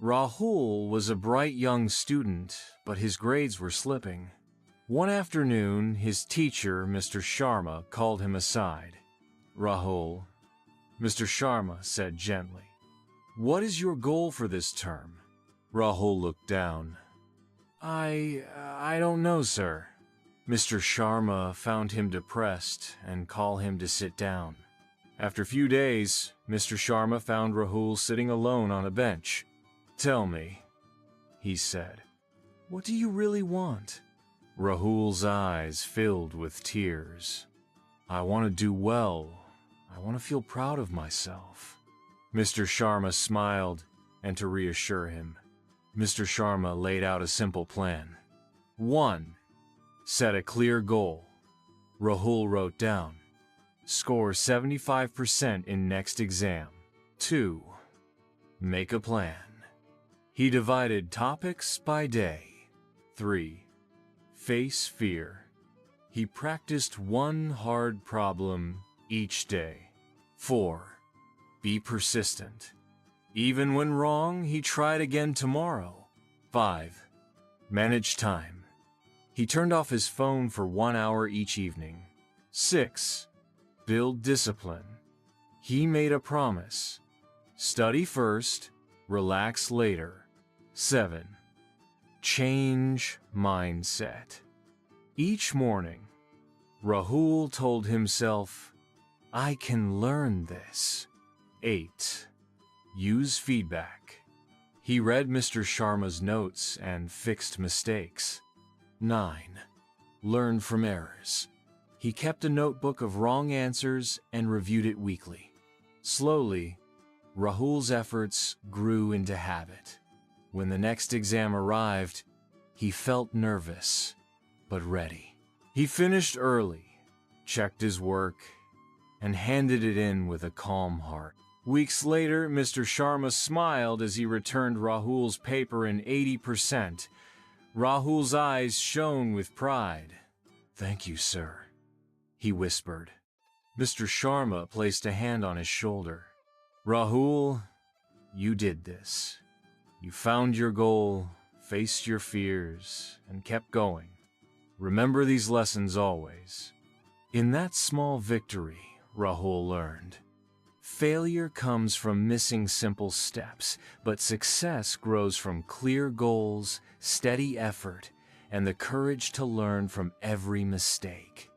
Rahul was a bright young student, but his grades were slipping. One afternoon, his teacher, Mr. Sharma, called him aside. "Rahul," Mr. Sharma said gently, "what is your goal for this term?" Rahul looked down. I don't know, sir." Mr. Sharma found him depressed and called him to sit down. After a few days, Mr. Sharma found Rahul sitting alone on a bench. "Tell me," he said, "what do you really want?" Rahul's eyes filled with tears. "I want to do well. I want to feel proud of myself." Mr. Sharma smiled, and to reassure him, Mr. Sharma laid out a simple plan. 1. Set a clear goal. Rahul wrote down, "Score 75% in next exam." 2. Make a plan. He divided topics by day. 3. Face fear. He practiced one hard problem each day. 4. Be persistent. Even when wrong, he tried again tomorrow. 5. Manage time. He turned off his phone for 1 hour each evening. 6. Build discipline. He made a promise. Study first, relax later. 7. Change mindset. Each morning, Rahul told himself, "I can learn this." 8. Use feedback. He read Mr. Sharma's notes and fixed mistakes. 9. Learn from errors. He kept a notebook of wrong answers and reviewed it weekly. Slowly, Rahul's efforts grew into habit. When the next exam arrived, he felt nervous, but ready. He finished early, checked his work, and handed it in with a calm heart. Weeks later, Mr. Sharma smiled as he returned Rahul's paper in 80%. Rahul's eyes shone with pride. "Thank you, sir," he whispered. Mr. Sharma placed a hand on his shoulder. "Rahul, you did this. You found your goal, faced your fears, and kept going. Remember these lessons always." In that small victory, Rahul learned, failure comes from missing simple steps, but success grows from clear goals, steady effort, and the courage to learn from every mistake.